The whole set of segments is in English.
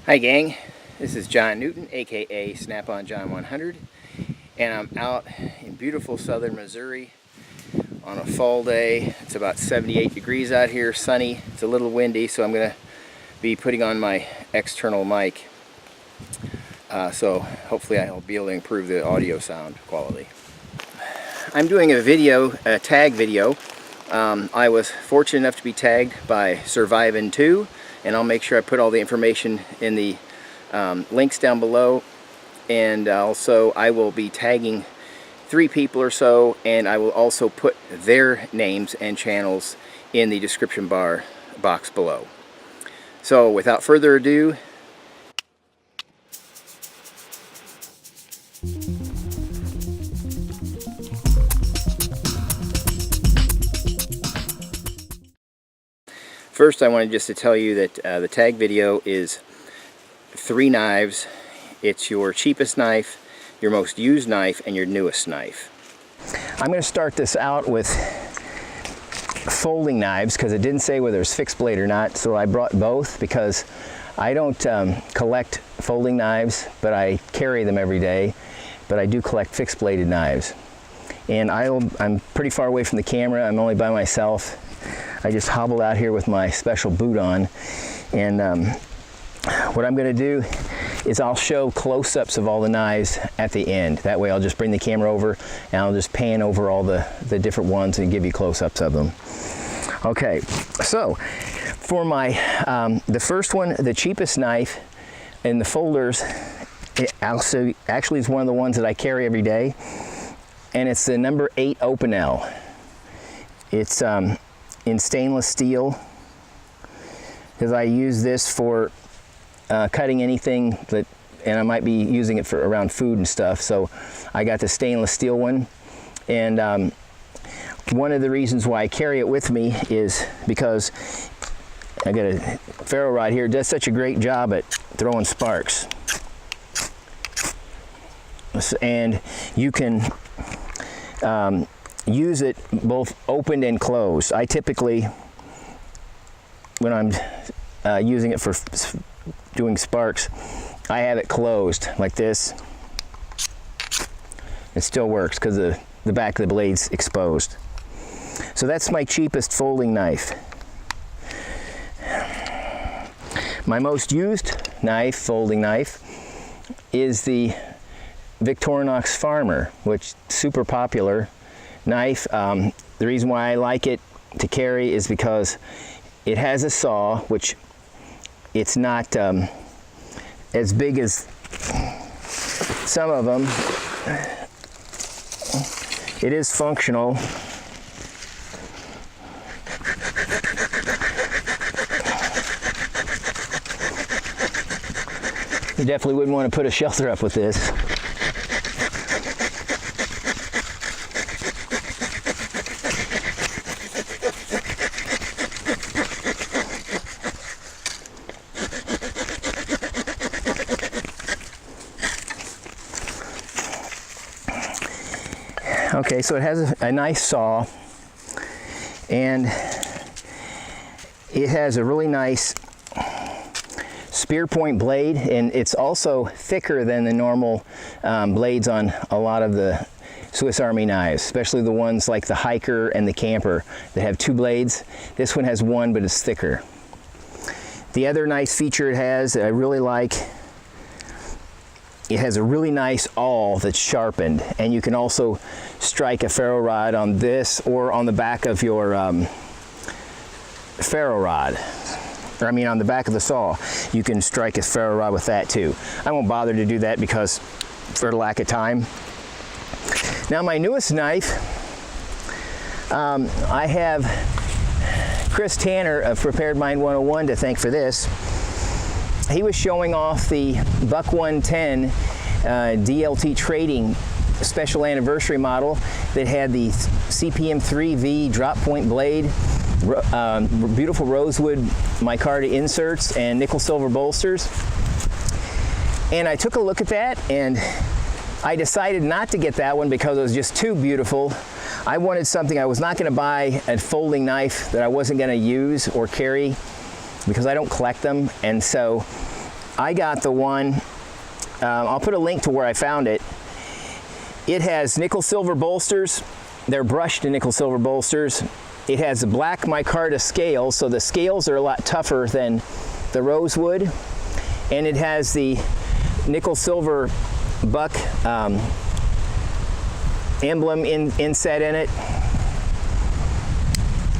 Hi gang, this is John Newton, aka Snap-on John 100, and I'm out in beautiful southern Missouri on a fall day. It's about 78 degrees out here, sunny. It's a little windy, so I'm going to be putting on my external mic. So hopefully I'll be able to improve the audio sound quality. I'm doing a tag video. I was fortunate enough to be tagged by Survivin2, and I'll make sure I put all the information in the links down below. And also I will be tagging 3 people or so, and I will also put their names and channels in the description box below. So without further ado, first, I wanted just to tell you that the tag video is 3 knives. It's your cheapest knife, your most used knife, and your newest knife. I'm going to start this out with folding knives because it didn't say whether it was fixed blade or not, so I brought both because I don't collect folding knives, but I carry them every day. But I do collect fixed bladed knives. And I'm pretty far away from the camera. I'm only by myself. I just hobbled out here with my special boot on, and what I'm going to do is I'll show close-ups of all the knives at the end. That way I'll just bring the camera over and I'll just pan over all the different ones and give you close-ups of them. Okay, so for my the first one, the cheapest knife in the folders, it actually is one of the ones that I carry every day, and it's the number 8 Open L. It's in stainless steel, because I use this for cutting anything that, and I might be using it for around food and stuff, so I got the stainless steel one. And one of the reasons why I carry it with me is because I got a ferro rod here. It does such a great job at throwing sparks, and you can use it both opened and closed. I typically, when I'm using it for doing sparks, I have it closed like this. It still works because the back of the blade's exposed. So that's my cheapest folding knife. My most used knife, folding knife, is the Victorinox Farmer, which is super popular knife. The reason why I like it to carry is because it has a saw, which it's not as big as some of them. It is functional. You definitely wouldn't want to put a shelter up with this. Okay, so it has a nice saw, and it has a really nice spear point blade, and it's also thicker than the normal blades on a lot of the Swiss Army knives, especially the ones like the Hiker and the Camper that have 2 blades. This one has 1, but it's thicker. The other nice feature it has that I really like, it has a really nice awl that's sharpened, and you can also strike a ferro rod on this or on the back of your ferro rod. Or I mean on the back of the saw. You can strike a ferro rod with that too. I won't bother to do that because for lack of time. Now my newest knife, I have Chris Tanner of Prepared Mind 101 to thank for this. He was showing off the Buck 110 DLT Trading special anniversary model that had the CPM 3V drop point blade, beautiful rosewood micarta inserts, and nickel silver bolsters. And I took a look at that, and I decided not to get that one because it was just too beautiful. I wanted something. I was not going to buy a folding knife that I wasn't going to use or carry, because I don't collect them, and so I got the one, I'll put a link to where I found it. It has nickel silver bolsters. They're brushed nickel silver bolsters. It has a black micarta scale, so the scales are a lot tougher than the rosewood. And it has the nickel silver buck emblem inset in it.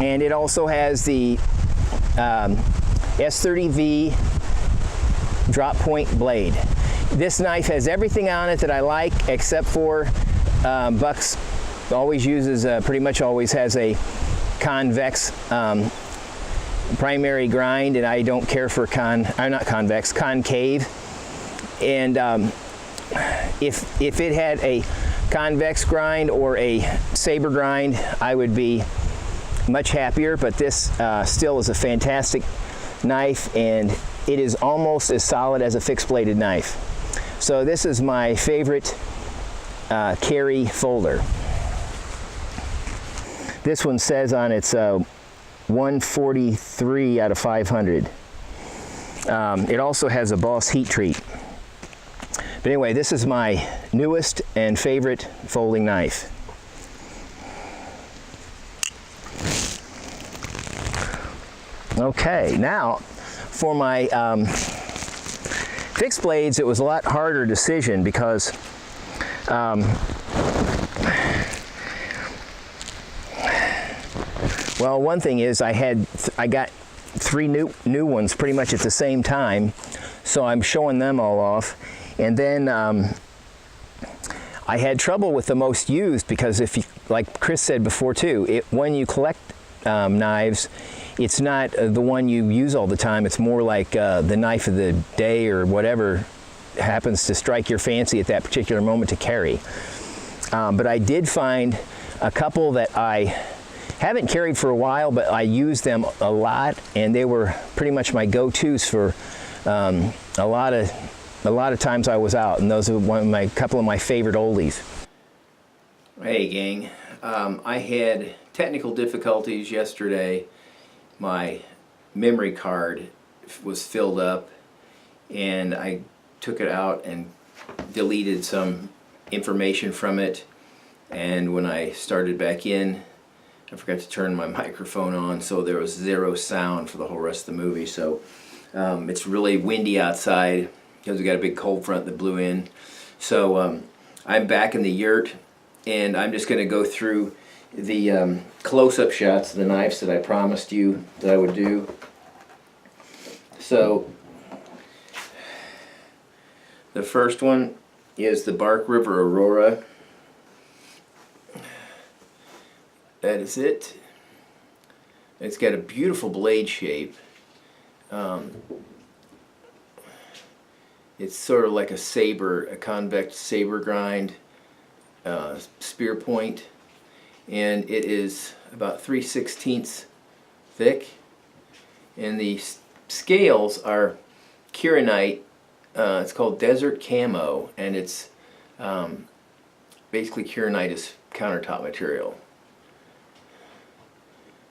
And it also has the S30V drop point blade. This knife has everything on it that I like, except for Buck's always uses, pretty much always has a convex primary grind, and I don't care for not convex, concave. And if it had a convex grind or a saber grind, I would be much happier, but this still is a fantastic knife, and it is almost as solid as a fixed bladed knife. So this is my favorite carry folder. This one says on its 143 out of 500. It also has a Boss heat treat. But anyway, this is my newest and favorite folding knife. Okay, now for my fixed blades, it was a lot harder decision because well, one thing is I got three new ones pretty much at the same time, so I'm showing them all off. And then I had trouble with the most used because, if you, like Chris said before too, when you collect knives, it's not the one you use all the time. It's more like the knife of the day or whatever happens to strike your fancy at that particular moment to carry. But I did find a couple that I haven't carried for a while, but I used them a lot, and they were pretty much my go-tos for a lot of times I was out, and those are couple of my favorite oldies. Hey gang, I had technical difficulties yesterday. My memory card was filled up, and I took it out and deleted some information from it, and when I started back in, I forgot to turn my microphone on, so there was zero sound for the whole rest of the movie. So it's really windy outside because we got a big cold front that blew in. So I'm back in the yurt, and I'm just going to go through the close-up shots of the knives that I promised you that I would do. So the first one is the Bark River Aurora. That is it. It's got a beautiful blade shape. It's sort of like a saber, a convex saber grind, spear point, and it is about 3/16 thick. And the scales are Kieranite. It's called Desert Camo, and it's basically Kieranite is countertop material.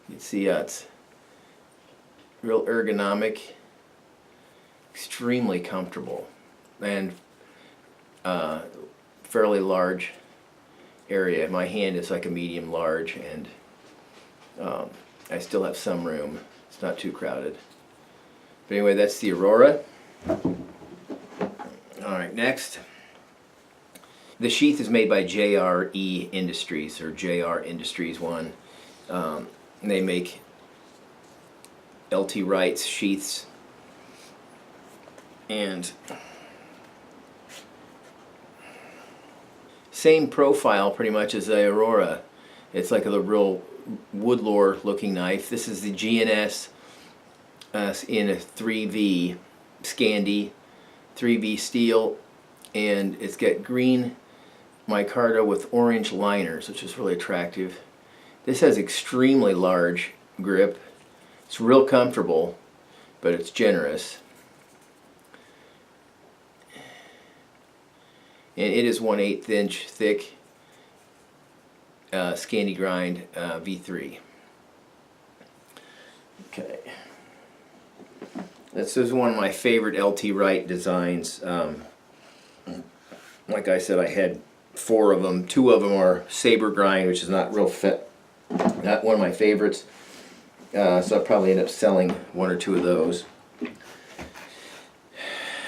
You can see it's real ergonomic, extremely comfortable, and fairly large area. My hand is like a medium large, and I still have some room. It's not too crowded. But anyway, that's the Aurora. Alright, next. The sheath is made by JRE Industries, or JR Industries 1. They make LT Wright's sheaths, and same profile pretty much as the Aurora. It's like a real woodlore looking knife. This is the GNS in a 3V Scandi 3V steel, and it's got green micarta with orange liners, which is really attractive. This has extremely large grip. It's real comfortable, but it's generous. And it is 1/8 inch thick Scandi grind V3. Okay. This is one of my favorite LT Wright designs. Like I said, I had 4 of them. 2 of them are saber grind, which is not real fit. Not one of my favorites. So I'll probably end up selling 1 or 2 of those.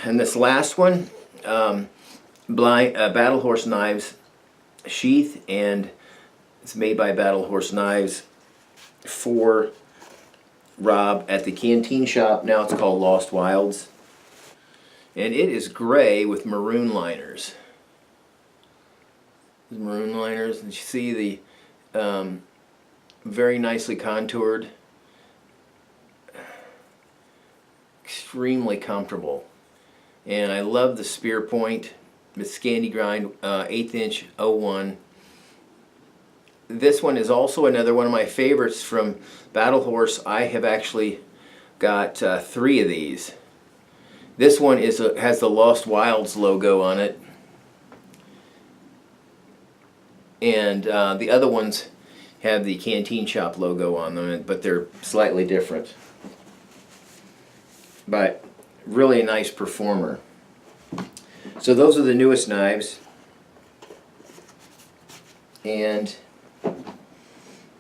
And this last one, Battle Horse Knives sheath, and it's made by Battle Horse Knives for Rob at the Canteen Shop. Now it's called Lost Wilds. And it is gray with maroon liners. Maroon liners, and you see the very nicely contoured, extremely comfortable. And I love the spear point, the Scandi grind, 1/8 inch 01. This one is also another one of my favorites from Battle Horse. I have actually got 3 of these. This one has the Lost Wilds logo on it, and the other ones have the Canteen Shop logo on them, but they're slightly different. But really a nice performer. So those are the newest knives, and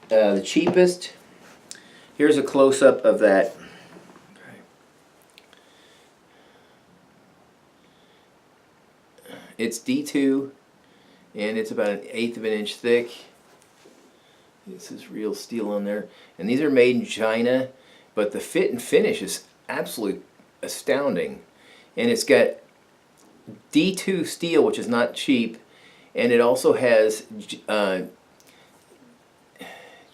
the cheapest. Here's a close-up of that. It's D2, and it's about 1/8 of an inch thick. This is real steel on there, and these are made in China, but the fit and finish is absolutely astounding. And it's got D2 steel, which is not cheap, and it also has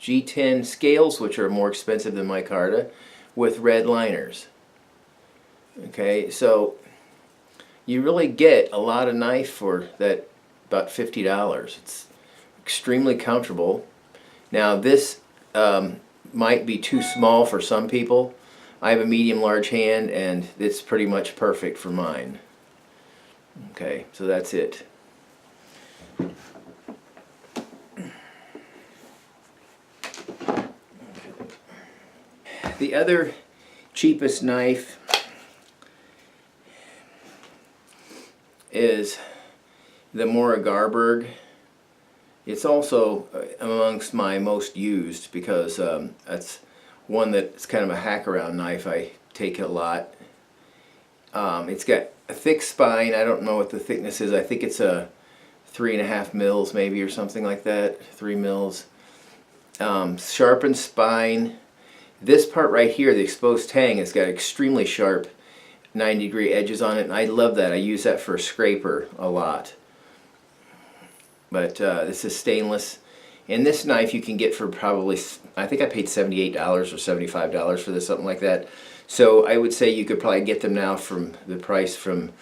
G10 scales, which are more expensive than micarta, with red liners. Okay, so you really get a lot of knife for that, about $50. It's extremely comfortable. Now this might be too small for some people. I have a medium-large hand, and it's pretty much perfect for mine. Okay, so that's it. The other cheapest knife is the Mora Garberg. It's also amongst my most used because that's one that's kind of a hack-around knife. I take a lot. It's got a thick spine. I don't know what the thickness is. I think it's a 3.5 mils maybe, or something like that. 3 mils. Sharpened spine. This part right here, the exposed tang, has got extremely sharp 90-degree edges on it, and I love that. I use that for a scraper a lot. But this is stainless, and this knife you can get for probably, I think I paid $78 or $75 for this, something like that. So I would say you could probably get them now from the price from,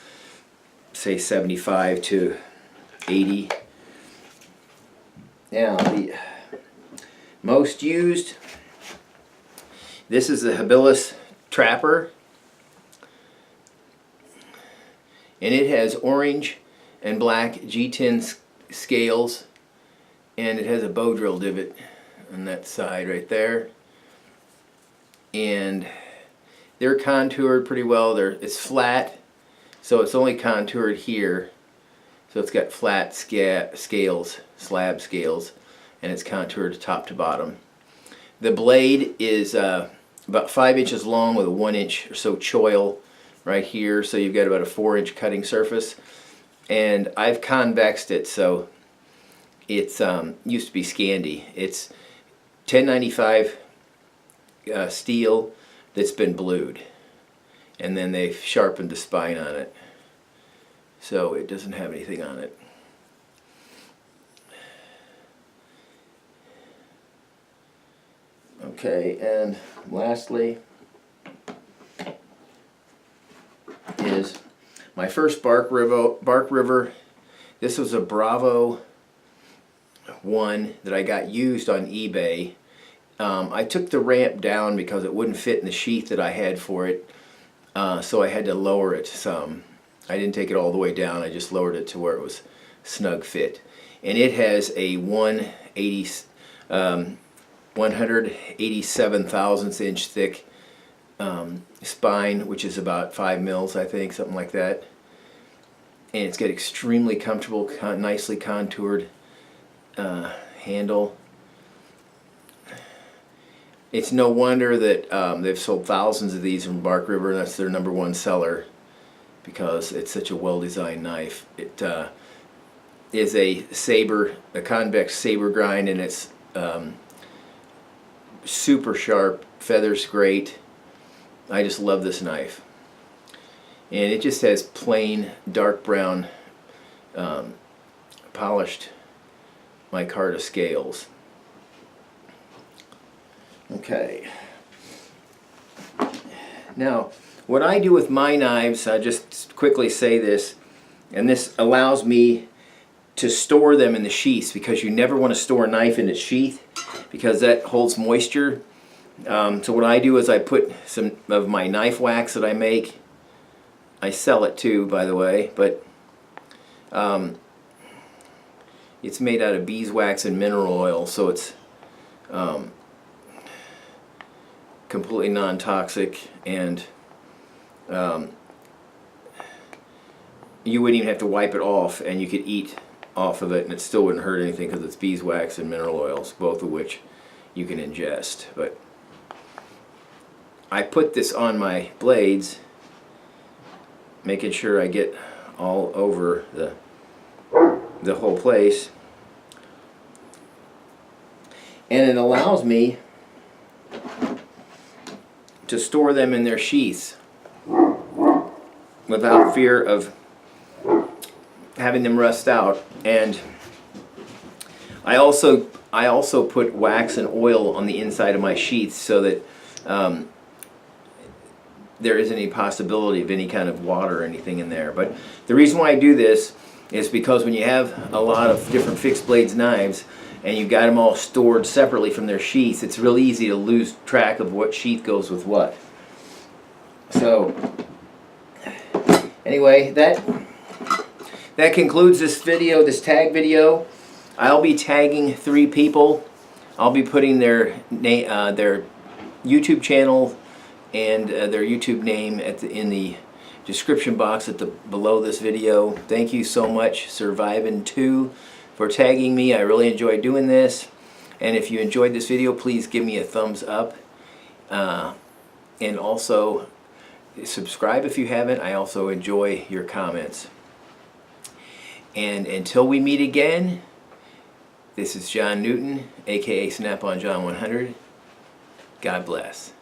say, $75 to $80. Now the most used, this is the Habilis Trapper, and it has orange and black G10 scales, and it has a bow drill divot on that side right there, and they're contoured pretty well. It's flat, so it's only contoured here, so it's got flat scales, slab scales, and it's contoured top to bottom. The blade is about 5 inches long with a 1 inch or so choil right here, so you've got about a 4-inch cutting surface. And I've convexed it, so it's used to be Scandi. It's 1095 steel that's been blued, and then they've sharpened the spine on it, so it doesn't have anything on it. Okay, and lastly is my first Bark River. This was a Bravo one that I got used on eBay. I took the ramp down because it wouldn't fit in the sheath that I had for it, so I had to lower it some. I didn't take it all the way down, I just lowered it to where it was snug fit. And it has a 187 thousandths inch thick spine, which is about 5 mils, I think, something like that. And it's got extremely comfortable, nicely contoured handle. It's no wonder that they've sold thousands of these from Bark River, and that's their #1 seller, because it's such a well-designed knife. It is a convex saber grind, and it's super sharp, feathers great. I just love this knife. And it just has plain dark brown polished micarta scales. Okay. Now, what I do with my knives, I'll just quickly say this, and this allows me to store them in the sheaths, because you never want to store a knife in its sheath because that holds moisture. So what I do is I put some of my knife wax that I make. I sell it too, by the way, but it's made out of beeswax and mineral oil, so it's completely non-toxic, and you wouldn't even have to wipe it off, and you could eat off of it and it still wouldn't hurt anything, because it's beeswax and mineral oils, both of which you can ingest. But I put this on my blades, making sure I get all over the whole place, and it allows me to store them in their sheaths without fear of having them rust out. And I also put wax and oil on the inside of my sheaths, so that there isn't any possibility of any kind of water or anything in there. But the reason why I do this is because when you have a lot of different fixed blades knives and you've got them all stored separately from their sheaths, it's really easy to lose track of what sheath goes with what. So anyway, that concludes this video, this tag video. I'll be tagging 3 people. I'll be putting their YouTube channel and their YouTube name in the description box below this video. Thank you so much, Survivin2, for tagging me. I really enjoyed doing this. And if you enjoyed this video, please give me a thumbs up. And also subscribe if you haven't. I also enjoy your comments. And until we meet again, this is John Newton, aka Snap-on John 100. God bless.